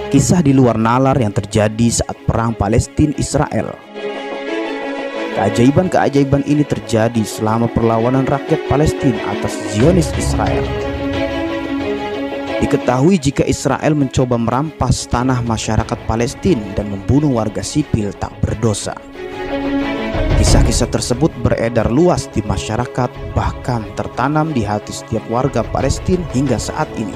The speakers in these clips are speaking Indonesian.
Kisah di luar nalar yang terjadi saat perang Palestina-Israel. Keajaiban-keajaiban ini terjadi selama perlawanan rakyat Palestina atas Zionis Israel. Diketahui jika Israel mencoba merampas tanah masyarakat Palestina dan membunuh warga sipil tak berdosa. Kisah-kisah tersebut beredar luas di masyarakat, bahkan tertanam di hati setiap warga Palestina hingga saat ini.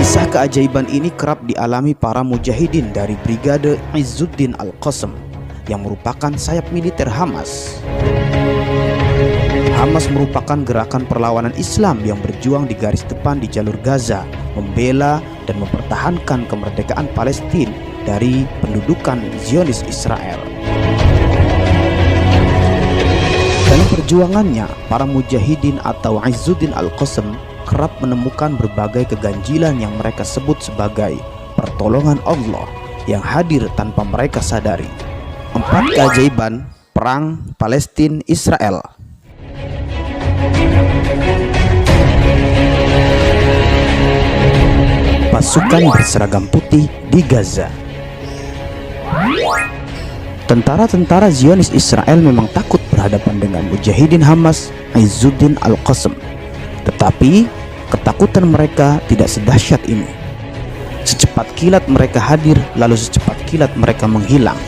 Kisah keajaiban ini kerap dialami para mujahidin dari Brigade Izzuddin Al-Qassam yang merupakan sayap militer Hamas. Hamas merupakan gerakan perlawanan Islam yang berjuang di garis depan di jalur Gaza, membela dan mempertahankan kemerdekaan Palestina dari pendudukan Zionis Israel. Dalam perjuangannya, para mujahidin atau Izzuddin Al-Qassam kerap menemukan berbagai keganjilan yang mereka sebut sebagai pertolongan Allah yang hadir tanpa mereka sadari. 4 keajaiban perang Palestina-Israel. Pasukan berseragam putih di Gaza. Tentara-tentara Zionis Israel memang takut berhadapan dengan mujahidin Hamas Izzuddin Al-Qassam. Tetapi ketakutan mereka tidak sedahsyat ini. Secepat kilat mereka hadir, lalu secepat kilat mereka menghilang.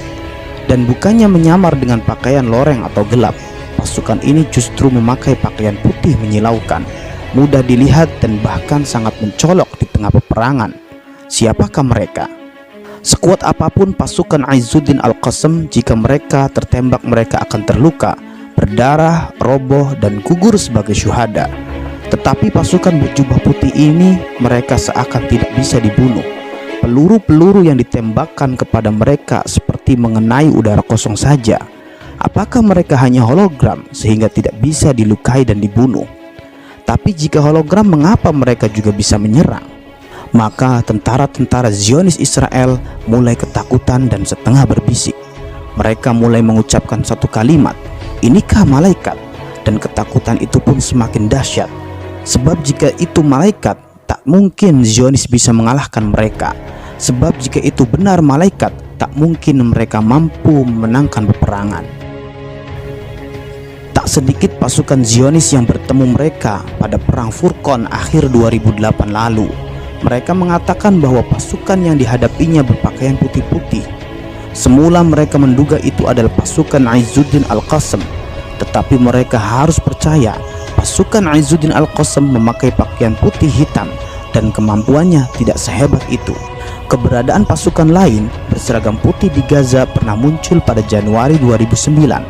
Dan bukannya menyamar dengan pakaian loreng atau gelap, pasukan ini justru memakai pakaian putih menyilaukan, mudah dilihat dan bahkan sangat mencolok di tengah peperangan. Siapakah mereka? Sekuat apapun pasukan Izzuddin Al-Qassam, jika mereka tertembak mereka akan terluka, berdarah, roboh dan gugur sebagai syuhada. Tetapi pasukan berjubah putih ini, mereka seakan tidak bisa dibunuh. Peluru-peluru yang ditembakkan kepada mereka seperti mengenai udara kosong saja. Apakah mereka hanya hologram sehingga tidak bisa dilukai dan dibunuh? Tapi jika hologram, mengapa mereka juga bisa menyerang? Maka tentara-tentara Zionis Israel mulai ketakutan dan setengah berbisik. Mereka mulai mengucapkan satu kalimat, "Inikah malaikat?" Dan ketakutan itu pun semakin dahsyat. Sebab jika itu malaikat, tak mungkin Zionis bisa mengalahkan mereka. Sebab jika itu benar malaikat, tak mungkin mereka mampu memenangkan peperangan. Tak sedikit pasukan Zionis yang bertemu mereka pada perang Furqan akhir 2008 lalu. Mereka mengatakan bahwa pasukan yang dihadapinya berpakaian putih-putih. Semula mereka menduga itu adalah pasukan Izzuddin Al-Qassam, tetapi mereka harus percaya pasukan Izzuddin Al-Qassam memakai pakaian putih hitam dan kemampuannya tidak sehebat itu. Keberadaan pasukan lain berseragam putih di Gaza pernah muncul pada Januari 2009.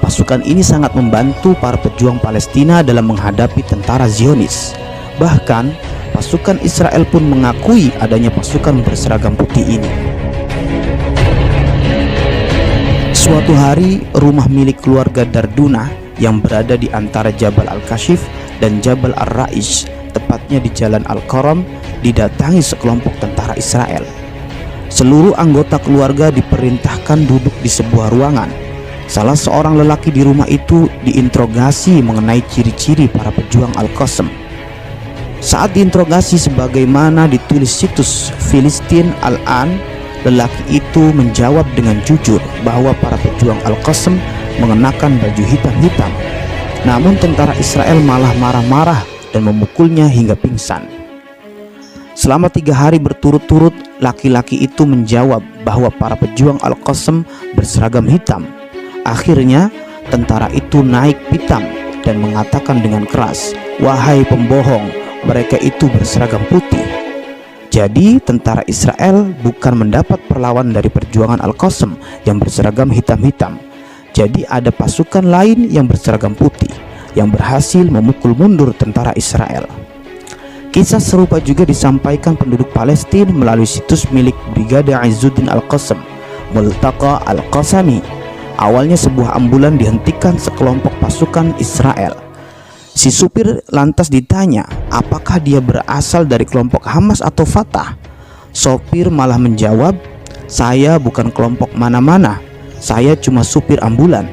Pasukan ini sangat membantu para pejuang Palestina dalam menghadapi tentara Zionis. Bahkan pasukan Israel pun mengakui adanya pasukan berseragam putih ini. Suatu hari, rumah milik keluarga Darduna yang berada di antara Jabal Al-Kashif dan Jabal Ar-Ra'ish, tepatnya di Jalan Al-Qaram, didatangi sekelompok tentara Israel. Seluruh anggota keluarga diperintahkan duduk di sebuah ruangan. Salah seorang lelaki di rumah itu diinterogasi mengenai ciri-ciri para pejuang Al-Qassam. Saat diinterogasi sebagaimana ditulis situs Filistin Al-An, lelaki itu menjawab dengan jujur bahwa para pejuang Al-Qassam mengenakan baju hitam-hitam. Namun tentara Israel malah marah-marah dan memukulnya hingga pingsan. Selama 3 hari berturut-turut, laki-laki itu menjawab bahwa para pejuang Al-Qassam berseragam hitam. Akhirnya tentara itu naik pitam dan mengatakan dengan keras, "Wahai pembohong, mereka itu berseragam putih." Jadi tentara Israel bukan mendapat perlawanan dari perjuangan Al-Qassam yang berseragam hitam-hitam. Jadi ada pasukan lain yang berseragam putih yang berhasil memukul mundur tentara Israel. Kisah serupa juga disampaikan penduduk Palestina melalui situs milik Brigade Izzuddin Al-Qassam, Multaqa Al-Qassami. Awalnya sebuah ambulan dihentikan sekelompok pasukan Israel. Si supir lantas ditanya apakah dia berasal dari kelompok Hamas atau Fatah. Sopir malah menjawab, "Saya bukan kelompok mana-mana, saya cuma supir ambulan."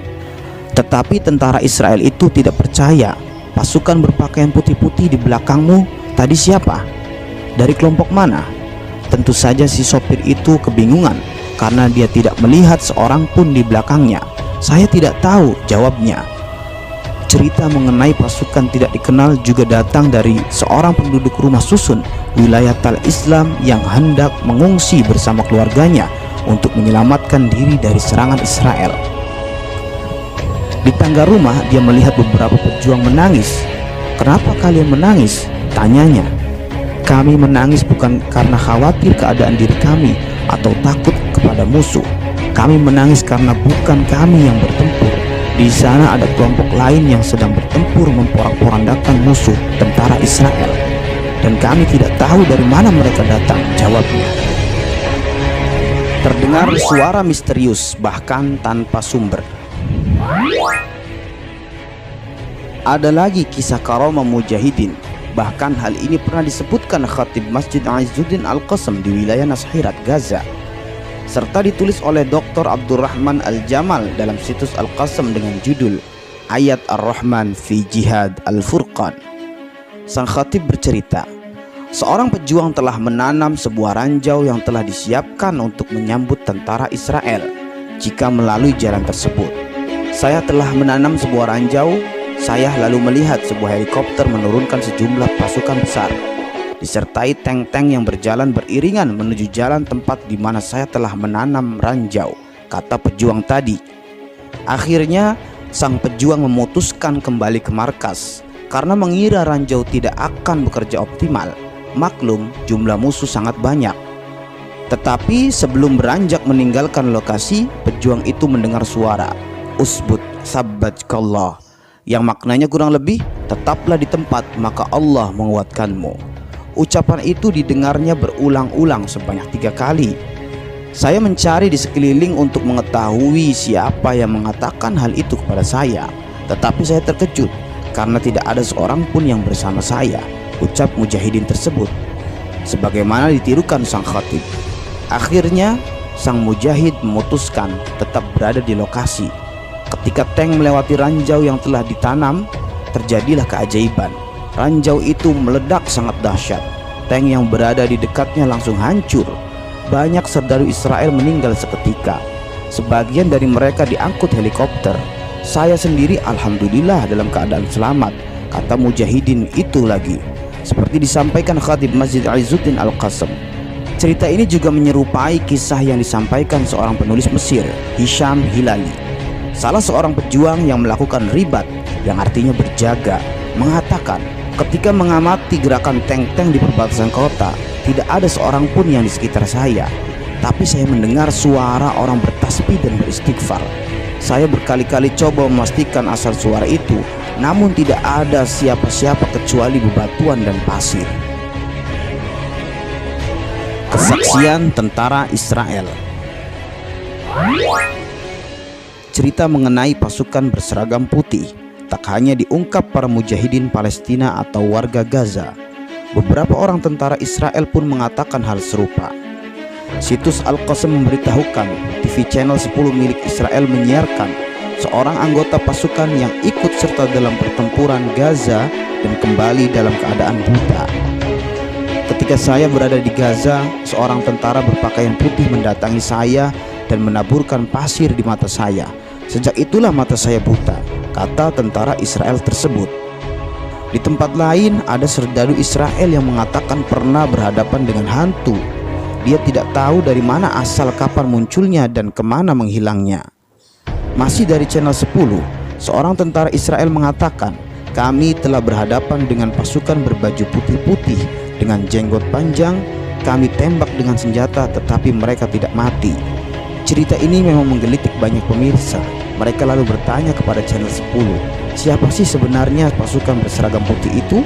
Tetapi tentara Israel itu tidak percaya. "Pasukan berpakaian putih-putih di belakangmu tadi siapa?" Dari kelompok mana? Tentu saja si sopir itu kebingungan karena dia tidak melihat seorang pun di belakangnya. Saya tidak tahu, jawabnya. Cerita mengenai pasukan tidak dikenal juga datang dari seorang penduduk rumah susun wilayah Tal Islam yang hendak mengungsi bersama keluarganya untuk menyelamatkan diri dari serangan Israel. Di tangga rumah dia melihat beberapa pejuang menangis. "Kenapa kalian menangis?" tanyanya. "Kami menangis bukan karena khawatir keadaan diri kami atau takut kepada musuh. Kami menangis karena bukan kami yang bertempur. Di sana ada kelompok lain yang sedang bertempur memporak-porandakan musuh tentara Israel. Dan kami tidak tahu dari mana mereka datang," jawabnya. Terdengar suara misterius bahkan tanpa sumber. Ada lagi kisah karamah mujahidin. Bahkan hal ini pernah disebutkan Khatib Masjid Izzuddin Al-Qassam di wilayah Nashirat, Gaza, serta ditulis oleh Dr. Abdurrahman Al-Jamal dalam situs Al-Qassam dengan judul Ayat Ar-Rahman fi Jihad Al-Furqan. Sang khatib bercerita, seorang pejuang telah menanam sebuah ranjau yang telah disiapkan untuk menyambut tentara Israel jika melalui jalan tersebut. Saya telah menanam sebuah ranjau. Saya lalu melihat sebuah helikopter menurunkan sejumlah pasukan besar disertai tank-tank yang berjalan beriringan menuju jalan tempat di mana saya telah menanam ranjau, kata pejuang tadi. Akhirnya sang pejuang memutuskan kembali ke markas karena mengira ranjau tidak akan bekerja optimal. Maklum, jumlah musuh sangat banyak. Tetapi sebelum beranjak meninggalkan lokasi, pejuang itu mendengar suara, "Usbut sabbatkallah," yang maknanya kurang lebih, "Tetaplah di tempat, maka Allah menguatkanmu." Ucapan itu didengarnya berulang-ulang sebanyak 3 kali. Saya mencari di sekeliling untuk mengetahui siapa yang mengatakan hal itu kepada saya, tetapi saya terkejut karena tidak ada seorang pun yang bersama saya, ucap mujahidin tersebut, sebagaimana ditirukan sang khatib. Akhirnya sang mujahid memutuskan tetap berada di lokasi. Ketika tank melewati ranjau yang telah ditanam, terjadilah keajaiban. Ranjau itu meledak sangat dahsyat. Tank yang berada di dekatnya langsung hancur. Banyak serdaru Israel meninggal seketika. Sebagian dari mereka diangkut helikopter. Saya sendiri alhamdulillah dalam keadaan selamat, kata mujahidin itu lagi, seperti disampaikan Khatib Masjid Izzuddin Al-Qassam. Cerita ini juga menyerupai kisah yang disampaikan seorang penulis Mesir, Hisham Hilali, salah seorang pejuang yang melakukan ribat, yang artinya berjaga, mengatakan, ketika mengamati gerakan tank-tank di perbatasan kota, tidak ada seorang pun yang di sekitar saya, tapi saya mendengar suara orang bertasbih dan beristighfar. Saya berkali-kali coba memastikan asal suara itu, namun tidak ada siapa-siapa kecuali bebatuan dan pasir. Kesaksian tentara Israel. Cerita mengenai pasukan berseragam putih tak hanya diungkap para mujahidin Palestina atau warga Gaza. Beberapa orang tentara Israel pun mengatakan hal serupa. Situs Al-Qassam memberitahukan TV channel 10 milik Israel menyiarkan seorang anggota pasukan yang ikut serta dalam pertempuran Gaza dan kembali dalam keadaan buta. Ketika saya berada di Gaza, seorang tentara berpakaian putih mendatangi saya dan menaburkan pasir di mata saya. Sejak itulah mata saya buta, kata tentara Israel tersebut. Di tempat lain ada serdadu Israel yang mengatakan pernah berhadapan dengan hantu. Dia tidak tahu dari mana asal kapan munculnya dan kemana menghilangnya. Masih dari channel 10, seorang tentara Israel mengatakan, kami telah berhadapan dengan pasukan berbaju putih-putih dengan jenggot panjang. Kami tembak dengan senjata tetapi mereka tidak mati. Cerita ini memang menggelitik banyak pemirsa. Mereka lalu bertanya kepada channel 10, siapa sih sebenarnya pasukan berseragam putih itu?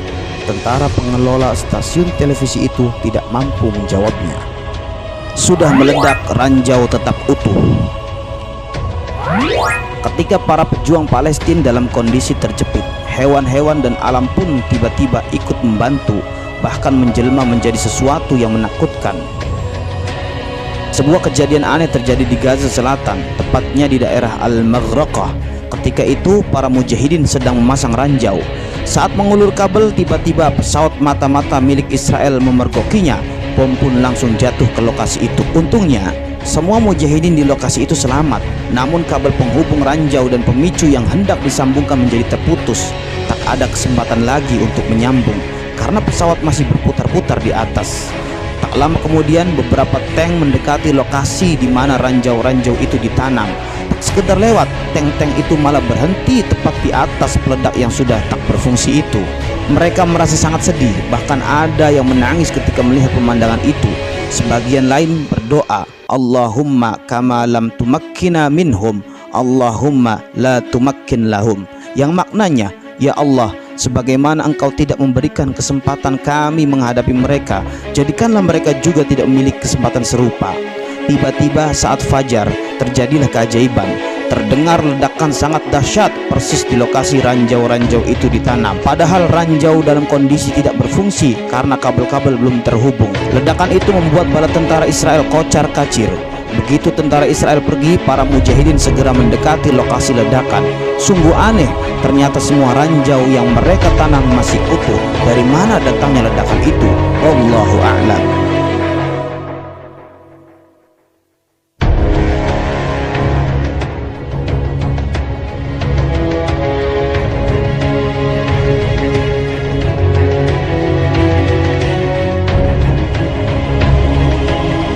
Tentara pengelola stasiun televisi itu tidak mampu menjawabnya. Sudah meledak, ranjau tetap utuh. Ketika para pejuang Palestina dalam kondisi terjepit, hewan-hewan dan alam pun tiba-tiba ikut membantu, bahkan menjelma menjadi sesuatu yang menakutkan. Sebuah kejadian aneh terjadi di Gaza Selatan, tepatnya di daerah Al-Maghraqah, Ketika itu para mujahidin sedang memasang ranjau. Saat mengulur kabel, tiba-tiba pesawat mata-mata milik Israel memergokinya. Bom pun langsung jatuh ke lokasi itu. Untungnya semua mujahidin di lokasi itu selamat. Namun kabel penghubung ranjau dan pemicu yang hendak disambungkan menjadi terputus. Tak ada kesempatan lagi untuk menyambung karena pesawat masih berputar-putar di atas. Tak lama kemudian beberapa tank mendekati lokasi di mana ranjau-ranjau itu ditanam. Tak sekedar lewat, tank-tank itu malah berhenti tepat di atas peledak yang sudah tak berfungsi itu. Mereka merasa sangat sedih, bahkan ada yang menangis ketika melihat pemandangan itu. Sebagian lain berdoa, Allahumma kama lam tumakkina minhum, Allahumma la tumakkin lahum. Yang maknanya, ya Allah, sebagaimana Engkau tidak memberikan kesempatan kami menghadapi mereka, jadikanlah mereka juga tidak memiliki kesempatan serupa. Tiba-tiba saat fajar terjadilah keajaiban. Terdengar ledakan sangat dahsyat persis di lokasi ranjau-ranjau itu ditanam. Padahal ranjau dalam kondisi tidak berfungsi karena kabel-kabel belum terhubung. Ledakan itu membuat bala tentara Israel kocar-kacir. Begitu tentara Israel pergi, para mujahidin segera mendekati lokasi ledakan. Sungguh aneh, ternyata semua ranjau yang mereka tanam masih utuh. Dari mana datangnya ledakan itu? Wallahu a'lam.